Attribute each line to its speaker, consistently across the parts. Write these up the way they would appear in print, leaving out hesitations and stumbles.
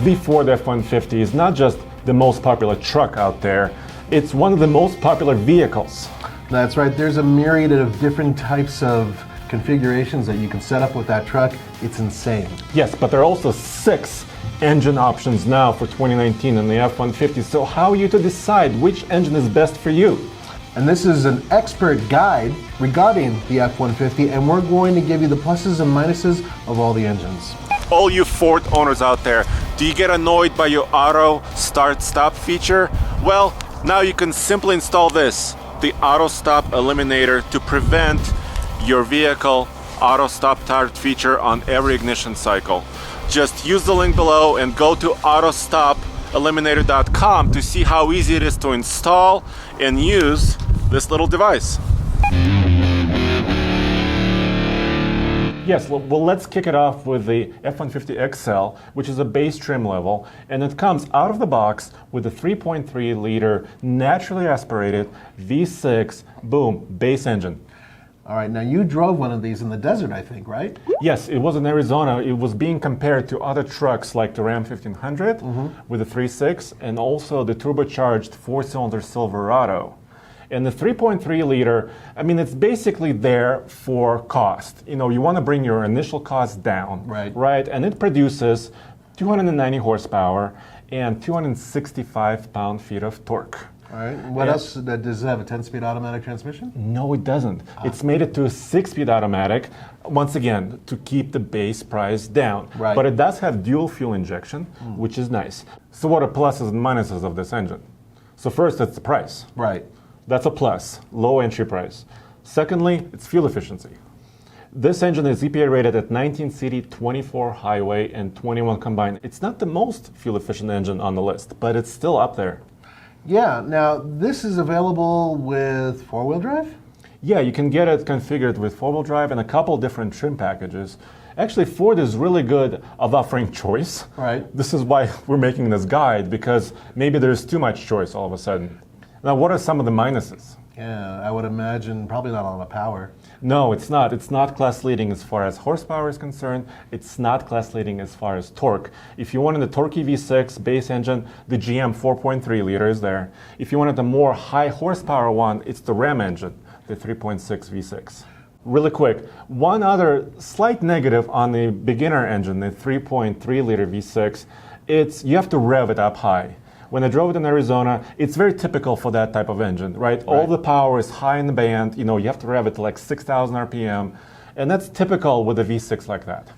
Speaker 1: the Ford F-150 is not just the most popular truck out there, it's one of the most popular vehicles.
Speaker 2: That's right, there's a myriad of different types of configurations that you can set up with that truck. It's insane.
Speaker 1: Yes, but there are also 6 engine options now for 2019 in the F-150, so how are you to decide which engine is best for you?
Speaker 2: And this is an expert guide regarding the F-150, and we're going to give you the pluses and minuses of all the engines.
Speaker 1: All you Ford owners out there, do you get annoyed by your auto start-stop feature? Well, now you can simply install this, the Auto Stop Eliminator, to prevent your vehicle auto stop-start feature on every ignition cycle. Just use the link below and go to autostopeliminator.com to see how easy it is to install and use this little device. Yes, well, let's kick it off with the F-150 XL, which is a base trim level, and it comes out of the box with a 3.3-liter naturally aspirated V6, boom, base engine.
Speaker 2: All right, now you drove one of these in the desert, I think, right?
Speaker 1: Yes, it was in Arizona. It was being compared to other trucks like the Ram 1500 with the 3.6 and also the turbocharged 4-cylinder Silverado. And the 3.3 liter, I mean, it's basically there for cost. You know, you want to bring your initial cost down, right? And it produces 290 horsepower and 265 pound-feet of torque.
Speaker 2: All right. What else? Does it have a 10-speed automatic transmission?
Speaker 1: No, it doesn't. It's made it to a 6-speed automatic, once again, to keep the base price down.
Speaker 2: Right.
Speaker 1: But it does have dual fuel injection, which is nice. So what are pluses and minuses of this engine? So first, it's the price.
Speaker 2: Right.
Speaker 1: That's a plus, low entry price. Secondly, it's fuel efficiency. This engine is EPA rated at 19 city, 24 highway, and 21 combined. It's not the most fuel efficient engine on the list, but it's still up there.
Speaker 2: Yeah, now this is available with 4-wheel drive?
Speaker 1: Yeah, you can get it configured with 4-wheel drive and a couple different trim packages. Actually, Ford is really good at offering choice.
Speaker 2: Right.
Speaker 1: This is why we're making this guide, because maybe there's too much choice all of a sudden. Now, what are some of the minuses?
Speaker 2: Yeah, I would imagine probably not a lot of power.
Speaker 1: No, it's not. It's not class leading as far as horsepower is concerned. It's not class leading as far as torque. If you wanted a torquey V6 base engine, the GM 4.3 liter is there. If you wanted a more high horsepower one, it's the Ram engine, the 3.6 V6. Really quick, one other slight negative on the beginner engine, the 3.3 liter V6, it's you have to rev it up high. When I drove it in Arizona, it's very typical for that type of engine, right? All the power is high in the band. You know, you have to rev it to like 6,000 RPM, and that's typical with a V6 like that.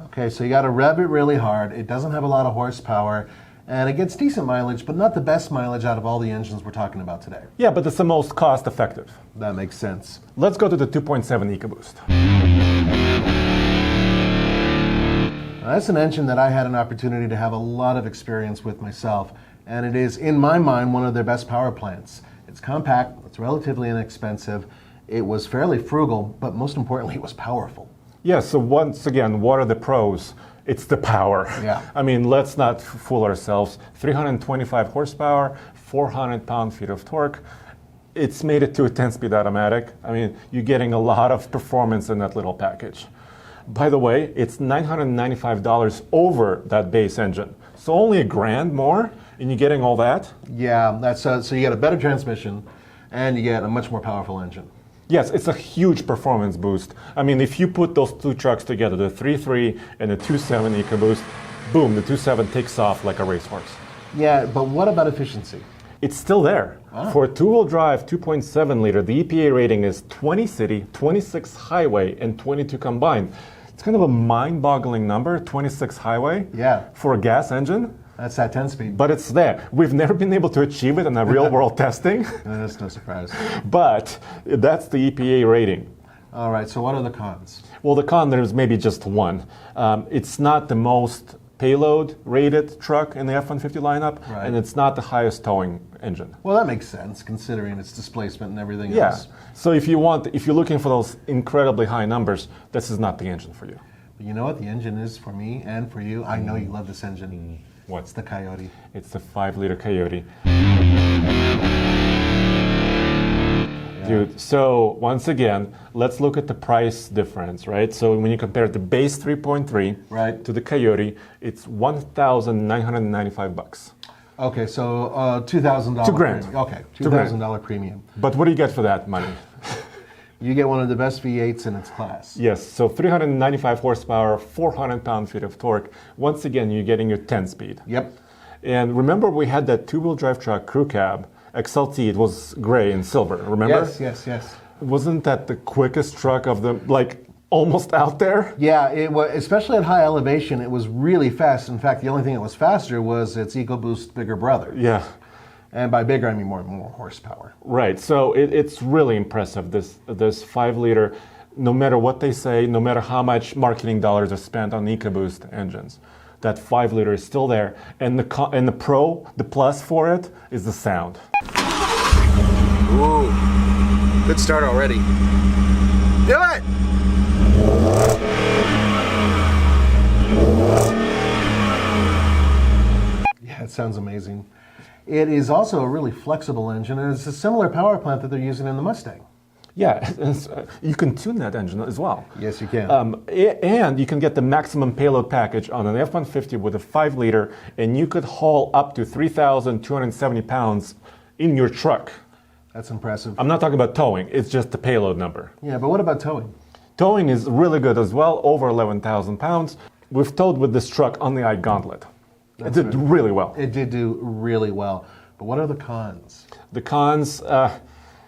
Speaker 2: Okay, so you got to rev it really hard. It doesn't have a lot of horsepower, and it gets decent mileage, but not the best mileage out of all the engines we're talking about today.
Speaker 1: Yeah, but it's the most cost-effective.
Speaker 2: That makes sense.
Speaker 1: Let's go to the 2.7 EcoBoost.
Speaker 2: Now, that's an engine that I had an opportunity to have a lot of experience with myself. And it is, in my mind, one of their best power plants. It's compact, it's relatively inexpensive, it was fairly frugal, but most importantly, it was powerful.
Speaker 1: Yeah, so once again, what are the pros? It's the power.
Speaker 2: Yeah.
Speaker 1: I mean, let's not fool ourselves. 325 horsepower, 400 pound-feet of torque. It's made it to a 10-speed automatic. I mean, you're getting a lot of performance in that little package. By the way, it's $995 over that base engine. So only $1,000 more, and you're getting all that?
Speaker 2: Yeah, that's so you get a better transmission, and you get a much more powerful engine.
Speaker 1: Yes, it's a huge performance boost. I mean, if you put those two trucks together, the 3.3 and the 2.7 EcoBoost, boom, the 2.7 takes off like a racehorse.
Speaker 2: Yeah, but what about efficiency?
Speaker 1: It's still there. For a two-wheel drive 2.7 liter, the EPA rating is 20 city, 26 highway, and 22 combined. It's kind of a mind-boggling number, 26 highway, for a gas engine.
Speaker 2: That's that 10-speed.
Speaker 1: But it's there. We've never been able to achieve it in a real-world testing.
Speaker 2: That's no surprise.
Speaker 1: But that's the EPA rating.
Speaker 2: All right, so what are the cons?
Speaker 1: Well, the con, there's maybe just one. It's not the most payload-rated truck in the F-150 lineup, and it's not the highest towing engine.
Speaker 2: Well, that makes sense, considering its displacement and everything else.
Speaker 1: So if you're looking for those incredibly high numbers, this is not the engine for you.
Speaker 2: But you know what the engine is for me and for you? I know you love this engine.
Speaker 1: What's
Speaker 2: the Coyote?
Speaker 1: It's the 5-liter Coyote. Dude, so once again, let's look at the price difference, right? So when you compare the base 3.3
Speaker 2: Right.
Speaker 1: to the Coyote, it's $1,995.
Speaker 2: Okay, so $2,000.
Speaker 1: $2,000.
Speaker 2: Premium. Okay,
Speaker 1: $2,000.
Speaker 2: $2,000 premium.
Speaker 1: But what do you get for that money?
Speaker 2: You get one of the best V8s in its class.
Speaker 1: Yes, so 395 horsepower, 400 pound-feet of torque. Once again, you're getting your 10-speed.
Speaker 2: Yep.
Speaker 1: And remember, we had that two-wheel drive truck, crew cab, XLT. It was gray and silver, remember?
Speaker 2: Yes.
Speaker 1: Wasn't that the quickest truck of them, like almost out there?
Speaker 2: Yeah, it was, especially at high elevation, it was really fast. In fact, the only thing that was faster was its EcoBoost bigger brother.
Speaker 1: Yeah.
Speaker 2: And by bigger, I mean more horsepower.
Speaker 1: Right. So it's really impressive, this 5-liter, no matter what they say, no matter how much marketing dollars are spent on EcoBoost engines. That 5-liter is still there. And the plus for it is the sound.
Speaker 3: Ooh, good start already. Do it!
Speaker 2: Yeah, it sounds amazing. It is also a really flexible engine, and it's a similar power plant that they're using in the Mustang.
Speaker 1: Yeah, you can tune that engine as well.
Speaker 2: Yes, you can.
Speaker 1: And you can get the maximum payload package on an F-150 with a 5-liter, and you could haul up to 3,270 pounds in your truck.
Speaker 2: That's impressive.
Speaker 1: I'm not talking about towing, it's just the payload number.
Speaker 2: Yeah, but what about towing?
Speaker 1: Towing is really good as well, over 11,000 pounds. We've towed with this truck on the iGauntlet. It did really well.
Speaker 2: It did do really well. But what are the cons?
Speaker 1: The cons, the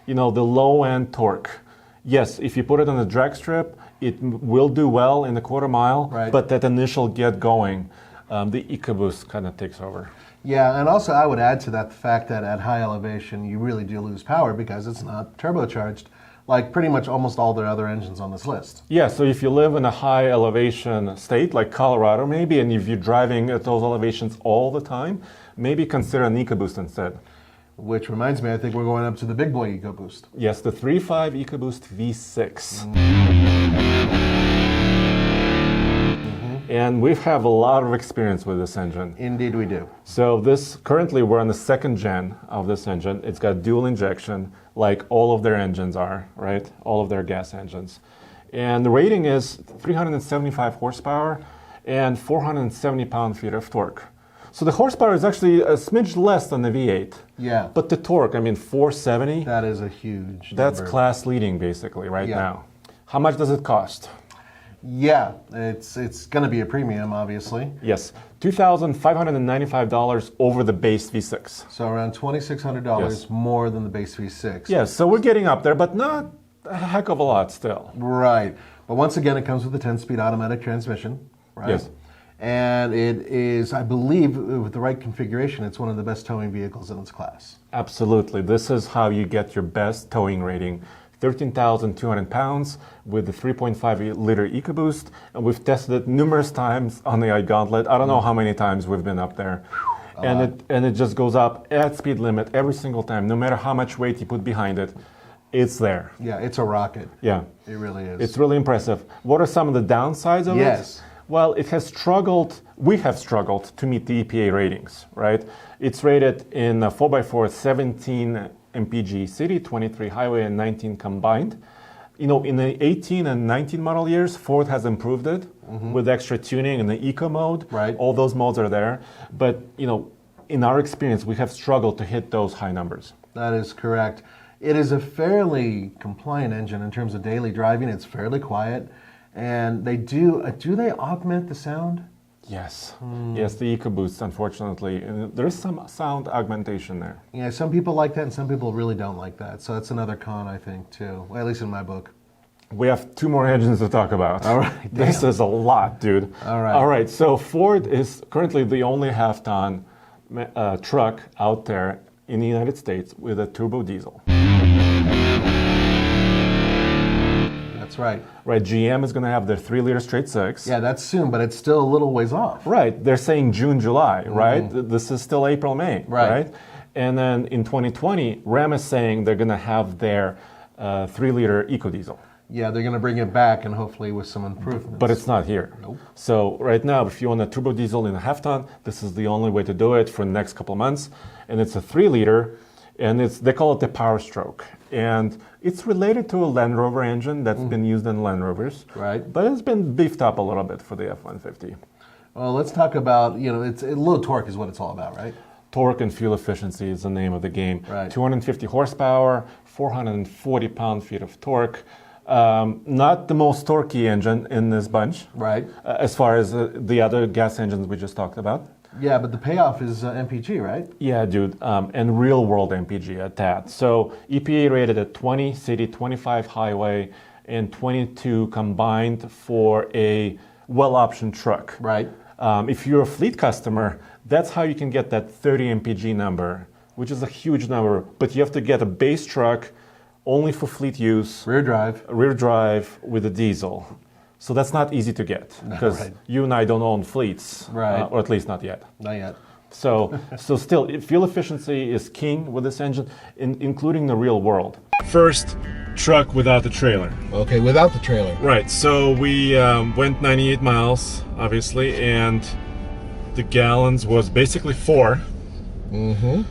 Speaker 1: low-end torque. Yes, if you put it on a drag strip, it will do well in a quarter mile,
Speaker 2: Right.
Speaker 1: but that initial get going, the EcoBoost kind of takes over.
Speaker 2: Yeah, and also I would add to that the fact that at high elevation, you really do lose power because it's not turbocharged like pretty much almost all the other engines on this list.
Speaker 1: Yeah, so if you live in a high elevation state like Colorado maybe, and if you're driving at those elevations all the time, maybe consider an EcoBoost instead.
Speaker 2: Which reminds me, I think we're going up to the big boy EcoBoost.
Speaker 1: Yes, the 3.5 EcoBoost V6. And we have a lot of experience with this engine.
Speaker 2: Indeed we do.
Speaker 1: So currently we're on the 2nd gen of this engine. It's got dual injection, like all of their engines are, right? All of their gas engines. And the rating is 375 horsepower and 470 pound-feet of torque. So the horsepower is actually a smidge less than the V8.
Speaker 2: Yeah.
Speaker 1: But the torque, 470,
Speaker 2: That is a huge
Speaker 1: that's
Speaker 2: number.
Speaker 1: class leading basically right
Speaker 2: Yeah.
Speaker 1: now. How much does it cost?
Speaker 2: Yeah, it's going to be a premium, obviously.
Speaker 1: Yes, $2,595 over the base V6.
Speaker 2: So around $2,600
Speaker 1: Yes.
Speaker 2: more than the base V6.
Speaker 1: Yes, so we're getting up there, but not a heck of a lot still.
Speaker 2: Right. But once again, it comes with a 10-speed automatic transmission, right?
Speaker 1: Yes.
Speaker 2: And it is, I believe, with the right configuration, it's one of the best towing vehicles in its class.
Speaker 1: Absolutely. This is how you get your best towing rating. 13,200 pounds with the 3.5-liter EcoBoost. And we've tested it numerous times on the iGauntlet. I don't know how many times we've been up there. And it just goes up at speed limit every single time, no matter how much weight you put behind it. It's there.
Speaker 2: Yeah, it's a rocket.
Speaker 1: Yeah.
Speaker 2: It really is.
Speaker 1: It's really impressive. What are some of the downsides of it?
Speaker 2: Yes.
Speaker 1: Well, we have struggled to meet the EPA ratings, right? It's rated in 4x4 17 MPG city, 23 highway, and 19 combined. In the 18 and 19 model years, Ford has improved it with extra tuning and the eco mode.
Speaker 2: Right.
Speaker 1: All those modes are there. But, in our experience, we have struggled to hit those high numbers.
Speaker 2: That is correct. It is a fairly compliant engine in terms of daily driving. It's fairly quiet. And they do they augment the sound?
Speaker 1: Yes. Yes, the EcoBoost, unfortunately. There is some sound augmentation there.
Speaker 2: Yeah, some people like that and some people really don't like that. So that's another con, I think, too. Well, at least in my book.
Speaker 1: We have 2 more engines to talk about.
Speaker 2: All right.
Speaker 1: This is a lot, dude.
Speaker 2: All right.
Speaker 1: All right. So Ford is currently the only half-ton truck out there in the United States with a turbo diesel.
Speaker 2: That's right.
Speaker 1: Right. GM is going to have their 3-liter straight 6.
Speaker 2: Yeah, that's soon, but it's still a little ways off.
Speaker 1: Right. They're saying June, July, right? This is still April, May,
Speaker 2: Right.
Speaker 1: And then in 2020, Ram is saying they're going to have their 3-liter EcoDiesel.
Speaker 2: Yeah, they're going to bring it back and hopefully with some improvements.
Speaker 1: But it's not here.
Speaker 2: Nope.
Speaker 1: So right now, if you want a turbo diesel in a half ton, this is the only way to do it for the next couple of months. And it's a 3-liter. And they call it the Power Stroke. And it's related to a Land Rover engine that's been used in Land Rovers.
Speaker 2: Right.
Speaker 1: But it's been beefed up a little bit for the F-150.
Speaker 2: Well, let's talk about, it's low torque is what it's all about, right?
Speaker 1: Torque and fuel efficiency is the name of the game.
Speaker 2: Right.
Speaker 1: 250 horsepower, 440 pound-feet of torque. Not the most torquey engine in this bunch.
Speaker 2: Right.
Speaker 1: As far as the other gas engines we just talked about.
Speaker 2: Yeah, but the payoff is MPG, right?
Speaker 1: Yeah, dude, and real-world MPG at that. So EPA rated at 20 city, 25 highway, and 22 combined for a well-optioned truck.
Speaker 2: Right.
Speaker 1: If you're a fleet customer, that's how you can get that 30 MPG number, which is a huge number. But you have to get a base truck only for fleet use.
Speaker 2: Rear drive
Speaker 1: With a diesel. So that's not easy to get because
Speaker 2: right.
Speaker 1: you and I don't own fleets,
Speaker 2: Right.
Speaker 1: Or at least not yet.
Speaker 2: Not yet.
Speaker 1: So still, fuel efficiency is king with this engine, including the real world. First truck without the trailer.
Speaker 2: Okay, without the trailer.
Speaker 1: Right, so we went 98 miles, obviously, and the gallons was basically 4.
Speaker 2: Mm-hmm.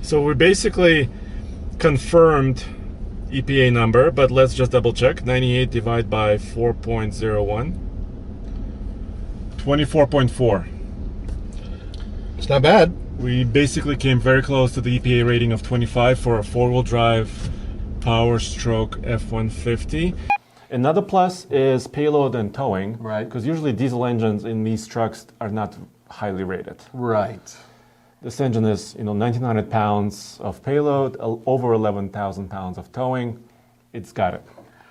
Speaker 1: So we basically confirmed EPA number, but let's just double check. 98 divided by 4.01. 24.4.
Speaker 2: It's not bad.
Speaker 1: We basically came very close to the EPA rating of 25 for a 4-wheel drive Power Stroke F-150. Another plus is payload and towing.
Speaker 2: Right.
Speaker 1: Because usually diesel engines in these trucks are not highly rated.
Speaker 2: Right.
Speaker 1: This engine is, 1,900 pounds of payload, over 11,000 pounds of towing. It's got it.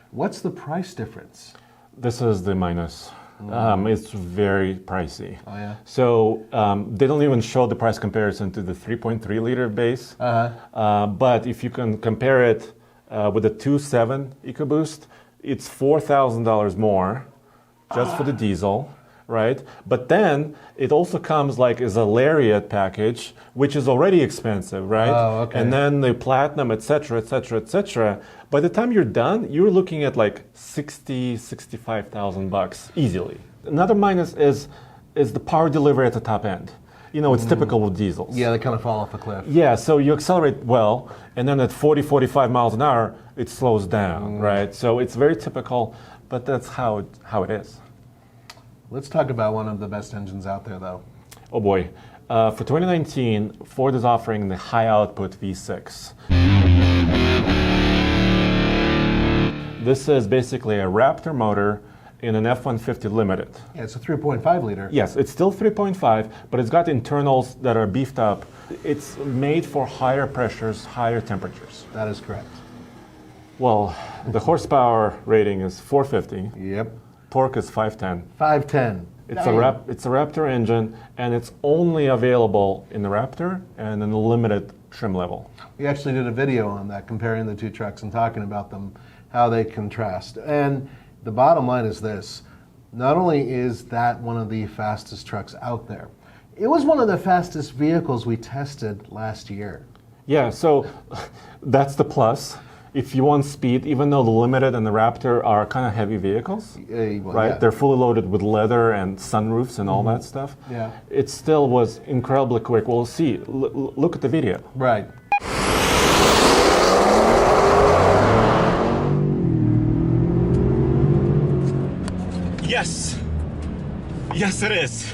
Speaker 2: What's the price difference?
Speaker 1: This is the minus. It's very pricey.
Speaker 2: Oh, yeah?
Speaker 1: So they don't even show the price comparison to the 3.3 liter base. But if you can compare it with the 2.7 EcoBoost, it's $4,000 more just for the diesel. Right, but then it also comes as a Lariat package, which is already expensive, right?
Speaker 2: Oh, okay.
Speaker 1: And then the Platinum, etc., etc., etc. By the time you're done, you're looking at $65,000 easily. Another minus is the power delivery at the top end. It's typical with diesels.
Speaker 2: Yeah, they kind of fall off a cliff.
Speaker 1: Yeah, so you accelerate well, and then at 40, 45 miles an hour, it slows down, right? So it's very typical, but that's how it is.
Speaker 2: Let's talk about one of the best engines out there, though.
Speaker 1: Oh boy. For 2019, Ford is offering the high output V6. This is basically a Raptor motor in an F-150 Limited.
Speaker 2: Yeah, it's a 3.5 liter.
Speaker 1: Yes, it's still 3.5, but it's got internals that are beefed up. It's made for higher pressures, higher temperatures.
Speaker 2: That is correct.
Speaker 1: Well, the horsepower rating is 450.
Speaker 2: Yep.
Speaker 1: Torque is 510.
Speaker 2: 510.
Speaker 1: It's a Raptor engine, and it's only available in the Raptor and in the limited trim level.
Speaker 2: We actually did a video on that, comparing the two trucks and talking about them, how they contrast. And the bottom line is this. Not only is that one of the fastest trucks out there, it was one of the fastest vehicles we tested last year.
Speaker 1: Yeah, so that's the plus. If you want speed, even though the Limited and the Raptor are kind of heavy vehicles,
Speaker 2: Well,
Speaker 1: right?
Speaker 2: yeah.
Speaker 1: They're fully loaded with leather and sunroofs and all that stuff.
Speaker 2: Yeah.
Speaker 1: It still was incredibly quick. We'll see. Look at the video.
Speaker 2: Right.
Speaker 1: Yes. Yes, it is.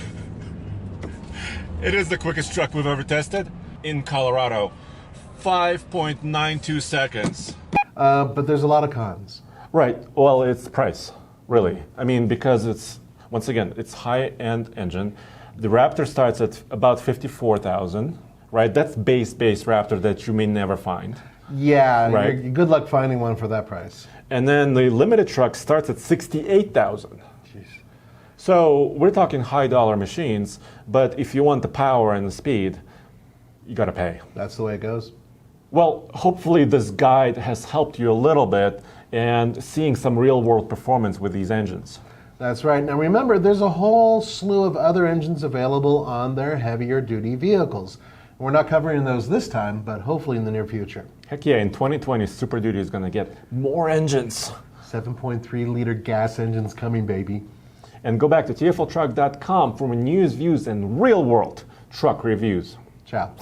Speaker 1: It is the quickest truck we've ever tested in Colorado. 5.92 seconds.
Speaker 2: But there's a lot of cons.
Speaker 1: Right. Well, it's price, really. I mean, because it's, once again, it's high-end engine. The Raptor starts at about $54,000, right? That's base Raptor that you may never find.
Speaker 2: Yeah,
Speaker 1: Right.
Speaker 2: good luck finding one for that price.
Speaker 1: And then the limited truck starts at $68,000. So we're talking high-dollar machines, but if you want the power and the speed, you got to pay.
Speaker 2: That's the way it goes.
Speaker 1: Well, hopefully this guide has helped you a little bit and seeing some real-world performance with these engines.
Speaker 2: That's right. Now remember, there's a whole slew of other engines available on their heavier-duty vehicles. We're not covering those this time, but hopefully in the near future.
Speaker 1: Heck yeah, in 2020, Super Duty is going to get more engines.
Speaker 2: 7.3-liter gas engines coming, baby.
Speaker 1: And go back to tfltruck.com for news, views, and real-world truck reviews.
Speaker 2: Ciao.